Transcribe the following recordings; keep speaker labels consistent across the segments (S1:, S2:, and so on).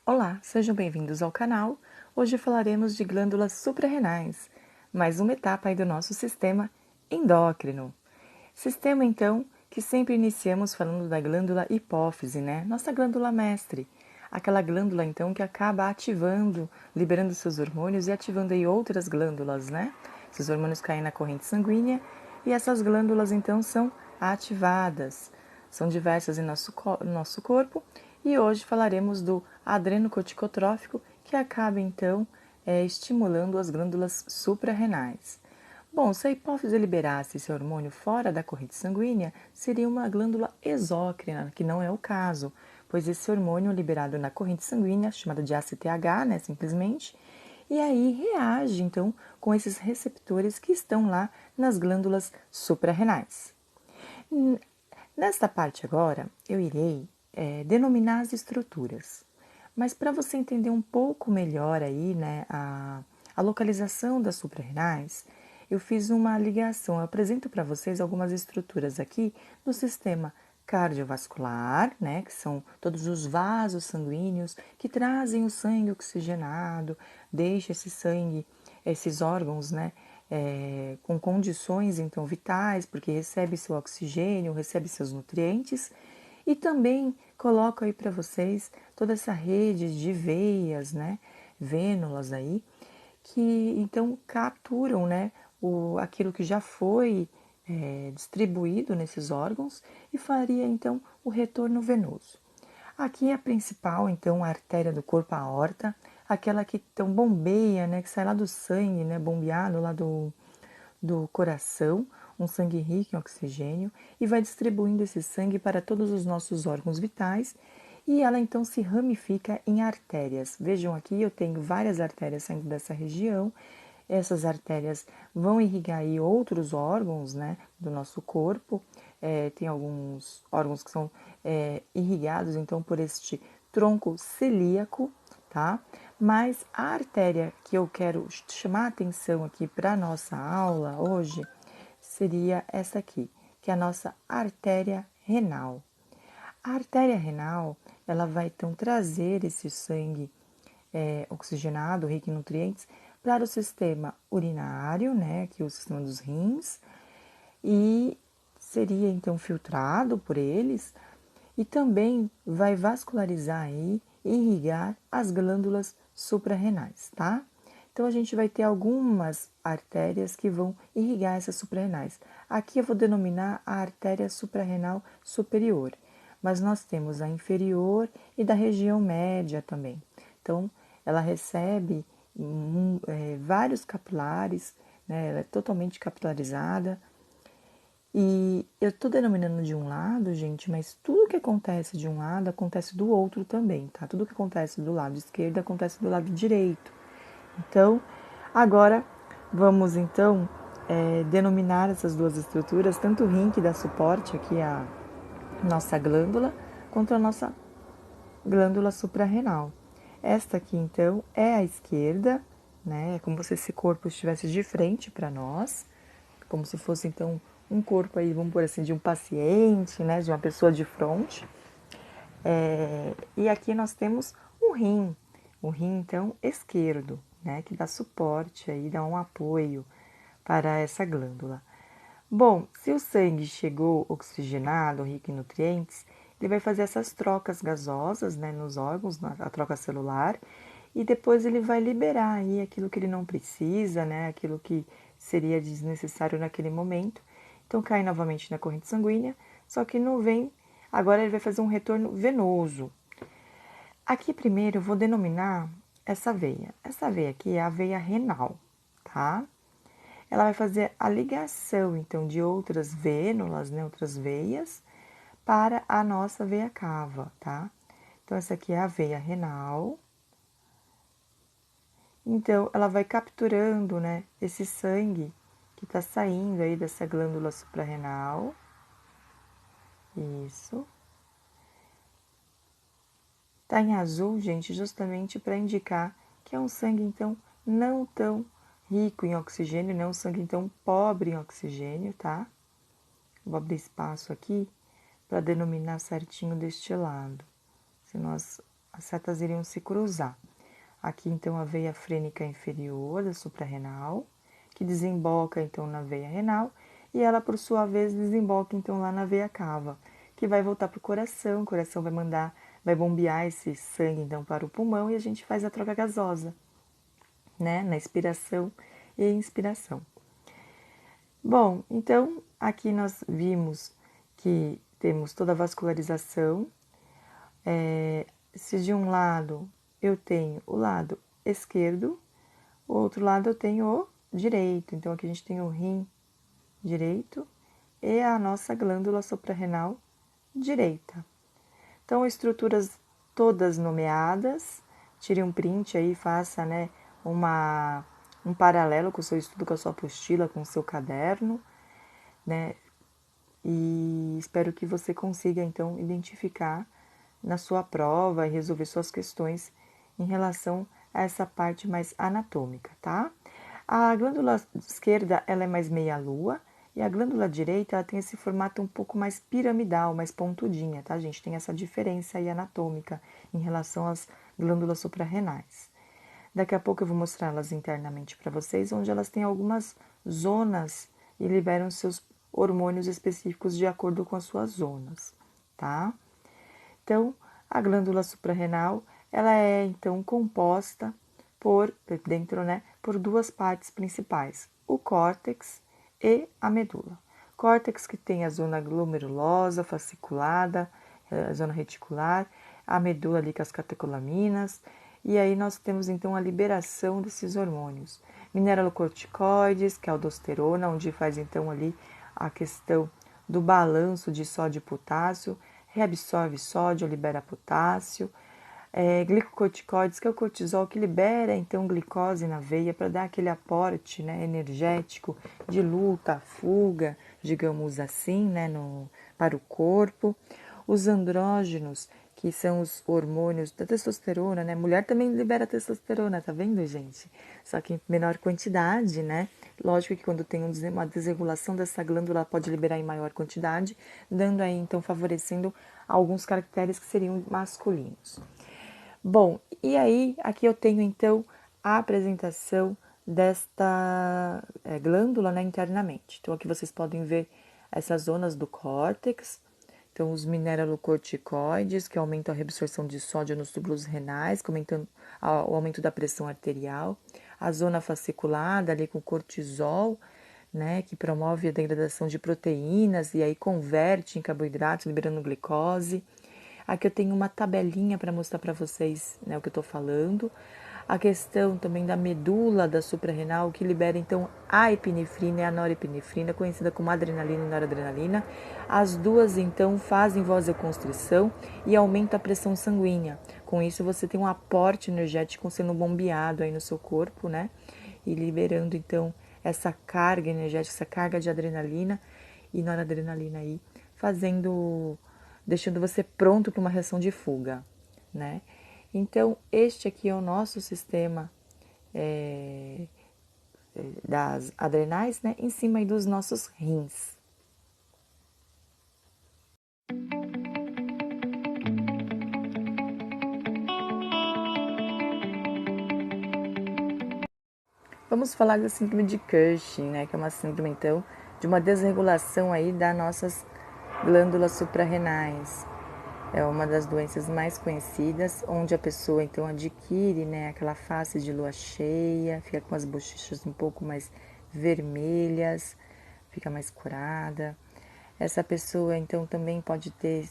S1: Olá, sejam bem-vindos ao canal. Hoje falaremos de glândulas suprarrenais, mais uma etapa aí do nosso sistema endócrino. Sistema, então, que sempre iniciamos falando da glândula hipófise, né? Nossa glândula mestre. Aquela glândula, então, que acaba ativando, liberando seus hormônios e ativando aí outras glândulas, né? Esses hormônios caem na corrente sanguínea e essas glândulas, então, são ativadas. São diversas em nosso corpo e hoje falaremos do adrenocorticotrófico, que acaba, então, estimulando as glândulas suprarrenais. Bom, se a hipófise liberasse esse hormônio fora da corrente sanguínea, seria uma glândula exócrina, que não é o caso, pois esse hormônio liberado na corrente sanguínea, chamada de ACTH, né, simplesmente, e aí reage, então, com esses receptores que estão lá nas glândulas suprarrenais. Nesta parte agora, eu irei denominar as estruturas. Mas para você entender um pouco melhor aí, né, a localização das suprarrenais, eu fiz uma ligação. Eu apresento para vocês algumas estruturas aqui do sistema cardiovascular, né, que são todos os vasos sanguíneos que trazem o sangue oxigenado, deixa esse sangue, esses órgãos, né, com condições então vitais, porque recebe seu oxigênio, recebe seus nutrientes, e também coloco aí para vocês toda essa rede de veias, né, vênulas aí, que então capturam, né, aquilo que já foi distribuído nesses órgãos e faria então o retorno venoso. Aqui é a principal, então, a artéria do corpo, a aorta, aquela que então bombeia, né, que sai lá do sangue, né, bombeado lá do coração, um sangue rico em oxigênio, e vai distribuindo esse sangue para todos os nossos órgãos vitais, e ela então se ramifica em artérias. Vejam aqui, eu tenho várias artérias saindo dessa região. Essas artérias vão irrigar aí outros órgãos, né, do nosso corpo. Tem alguns órgãos que são irrigados, então, por este tronco celíaco, tá? Mas a artéria que eu quero chamar a atenção aqui para a nossa aula hoje seria essa aqui, que é a nossa artéria renal. A artéria renal, ela vai então trazer esse sangue oxigenado, rico em nutrientes, para o sistema urinário, né, que é o sistema dos rins, e seria então filtrado por eles e também vai vascularizar aí e irrigar as glândulas suprarrenais, tá? Então a gente vai ter algumas artérias que vão irrigar essas suprarrenais. Aqui eu vou denominar a artéria suprarrenal superior, mas nós temos a inferior e da região média também. Então ela recebe vários capilares, né? Ela é totalmente capilarizada. E eu estou denominando de um lado, gente, mas tudo que acontece de um lado acontece do outro também, tá? Tudo que acontece do lado esquerdo acontece do lado direito. Então, agora vamos então denominar essas duas estruturas, tanto o rim que dá suporte aqui à nossa glândula, quanto a nossa glândula suprarrenal. Esta aqui então é a esquerda, né? É como se esse corpo estivesse de frente para nós, como se fosse então um corpo aí, vamos por assim, de um paciente, né? De uma pessoa de frente. E aqui nós temos o rim então esquerdo, né? Que dá suporte aí, dá um apoio para essa glândula. Bom, se o sangue chegou oxigenado, rico em nutrientes, ele vai fazer essas trocas gasosas, né, nos órgãos, a troca celular, e depois ele vai liberar aí aquilo que ele não precisa, né, aquilo que seria desnecessário naquele momento. Então cai novamente na corrente sanguínea, só que não vem. Agora ele vai fazer um retorno venoso. Aqui primeiro eu vou denominar essa veia. Essa veia aqui é a veia renal, tá? Ela vai fazer a ligação, então, de outras vênulas, né, outras veias, para a nossa veia cava, tá? Então, essa aqui é a veia renal. Então, ela vai capturando, né, esse sangue que está saindo aí dessa glândula suprarrenal. Isso. Tá em azul, gente, justamente para indicar que é um sangue, então, não tão rico em oxigênio, não é um sangue, então, pobre em oxigênio, tá? Vou abrir espaço aqui para denominar certinho deste lado. Se nós as setas iriam se cruzar. Aqui, então, a veia frênica inferior da suprarrenal, que desemboca, então, na veia renal, e ela, por sua vez, desemboca, então, lá na veia cava, que vai voltar para o coração vai bombear esse sangue, então, para o pulmão, e a gente faz a troca gasosa, né, na expiração e inspiração. Bom, então, aqui nós vimos que temos toda a vascularização. Se de um lado eu tenho o lado esquerdo, o outro lado eu tenho o direito. Então, aqui a gente tem o rim direito e a nossa glândula suprarrenal direita. Então, estruturas todas nomeadas. Tire um print aí, faça, né, um paralelo com o seu estudo, com a sua apostila, com o seu caderno, né? E espero que você consiga, então, identificar na sua prova e resolver suas questões em relação a essa parte mais anatômica, tá? A glândula esquerda, ela é mais meia-lua e a glândula direita, ela tem esse formato um pouco mais piramidal, mais pontudinha, tá, gente? Tem essa diferença aí anatômica em relação às glândulas suprarrenais. Daqui a pouco eu vou mostrar elas internamente para vocês, onde elas têm algumas zonas e liberam seus hormônios específicos de acordo com as suas zonas, tá? Então, a glândula suprarrenal, ela é então composta por duas partes principais, o córtex e a medula. Córtex que tem a zona glomerulosa, fasciculada, a zona reticular, a medula ali com as catecolaminas, e aí nós temos então a liberação desses hormônios. Mineralocorticoides, que é a aldosterona, onde faz então ali a questão do balanço de sódio e potássio, reabsorve sódio, libera potássio. Glicocorticoides, que é o cortisol, que libera então glicose na veia para dar aquele aporte, né, energético de luta, fuga, digamos assim, né, para o corpo. Os andrógenos, que são os hormônios da testosterona, né? Mulher também libera testosterona, tá vendo, gente? Só que em menor quantidade, né? Lógico que quando tem uma desregulação dessa glândula, ela pode liberar em maior quantidade, dando aí, então, favorecendo alguns caracteres que seriam masculinos. Bom, e aí, aqui eu tenho, então, a apresentação desta glândula, né, internamente. Então, aqui vocês podem ver essas zonas do córtex. Então, os mineralocorticoides, que aumentam a reabsorção de sódio nos túbulos renais, aumentando o aumento da pressão arterial. A zona fasciculada, ali com cortisol, né, que promove a degradação de proteínas e aí converte em carboidratos, liberando glicose. Aqui eu tenho uma tabelinha para mostrar para vocês, né, o que eu estou falando. A questão também da medula da suprarrenal, que libera então a epinefrina e a norepinefrina, conhecida como adrenalina e noradrenalina. As duas então fazem vasoconstrição e aumenta a pressão sanguínea. Com isso você tem um aporte energético sendo bombeado aí no seu corpo, né? E liberando então essa carga energética, essa carga de adrenalina e noradrenalina aí, deixando você pronto para uma reação de fuga, né? Então, este aqui é o nosso sistema das adrenais, né? Em cima aí dos nossos rins. Vamos falar da síndrome de Cushing, né? Que é uma síndrome, então, de uma desregulação aí das nossas glândulas suprarrenais. É uma das doenças mais conhecidas, onde a pessoa então adquire, né, aquela face de lua cheia, fica com as bochechas um pouco mais vermelhas, fica mais curada. Essa pessoa então também pode ter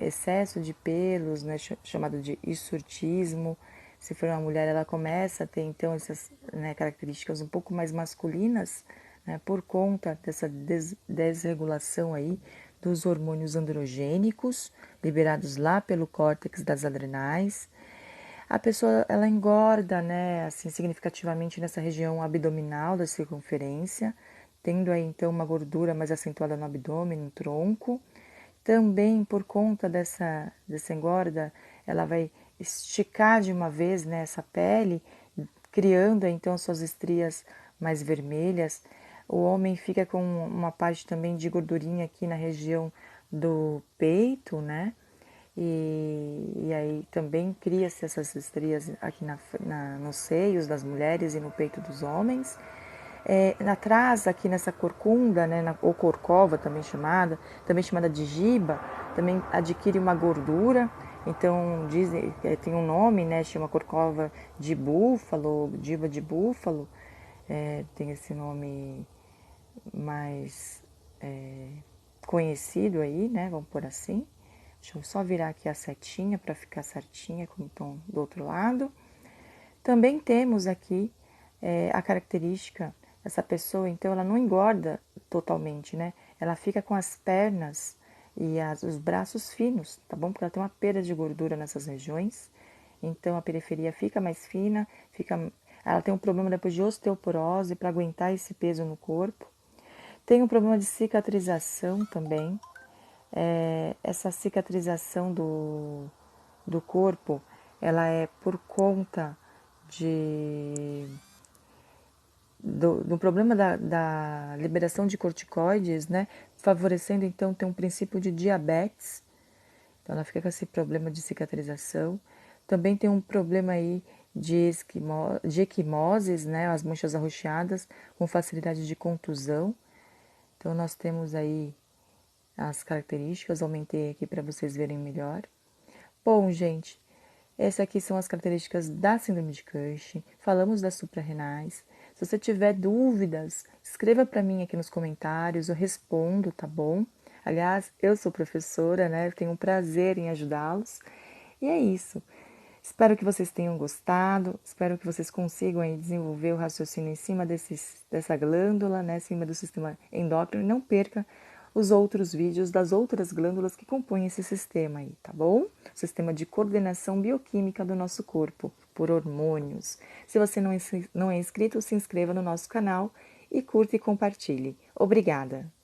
S1: excesso de pelos, né, chamado de hirsutismo. Se for uma mulher, ela começa a ter então essas, né, características um pouco mais masculinas, né, por conta dessa desregulação aí dos hormônios androgênicos liberados lá pelo córtex das adrenais. A pessoa ela engorda, né, assim significativamente nessa região abdominal da circunferência, tendo aí então uma gordura mais acentuada no abdômen, no tronco. Também por conta dessa engorda, ela vai esticar de uma vez, né, essa pele, criando então suas estrias mais vermelhas. O homem fica com uma parte também de gordurinha aqui na região do peito, né? e aí também cria-se essas estrias aqui nos seios das mulheres e no peito dos homens. Atrás, aqui nessa corcunda, né, ou corcova também chamada de giba, também adquire uma gordura. Então, dizem, tem um nome, né, chama corcova de búfalo, giba de búfalo, tem esse nome mais conhecido aí, né, vamos por assim. Deixa eu só virar aqui a setinha para ficar certinha como estão do outro lado. Também temos aqui a característica, essa pessoa, então, ela não engorda totalmente, né? Ela fica com as pernas e os braços finos, tá bom? Porque ela tem uma perda de gordura nessas regiões. Então, a periferia fica mais fina, ela tem um problema depois de osteoporose para aguentar esse peso no corpo. Tem um problema de cicatrização também. Essa cicatrização do corpo, ela é por conta do problema da liberação de corticoides, né? Favorecendo então ter um princípio de diabetes. Então ela fica com esse problema de cicatrização. Também tem um problema aí de equimoses, né? As manchas arroxeadas com facilidade de contusão. Então nós temos aí as características, aumentei aqui para vocês verem melhor. Bom, gente, essas aqui são as características da síndrome de Cushing. Falamos das suprarrenais. Se você tiver dúvidas, escreva para mim aqui nos comentários, eu respondo, tá bom? Aliás, eu sou professora, né? Eu tenho um prazer em ajudá-los. E é isso. Espero que vocês tenham gostado, espero que vocês consigam aí desenvolver o raciocínio em cima dessa glândula, né, em cima do sistema endócrino, e não perca os outros vídeos das outras glândulas que compõem esse sistema aí, tá bom? Sistema de coordenação bioquímica do nosso corpo, por hormônios. Se você não é inscrito, se inscreva no nosso canal e curta e compartilhe. Obrigada!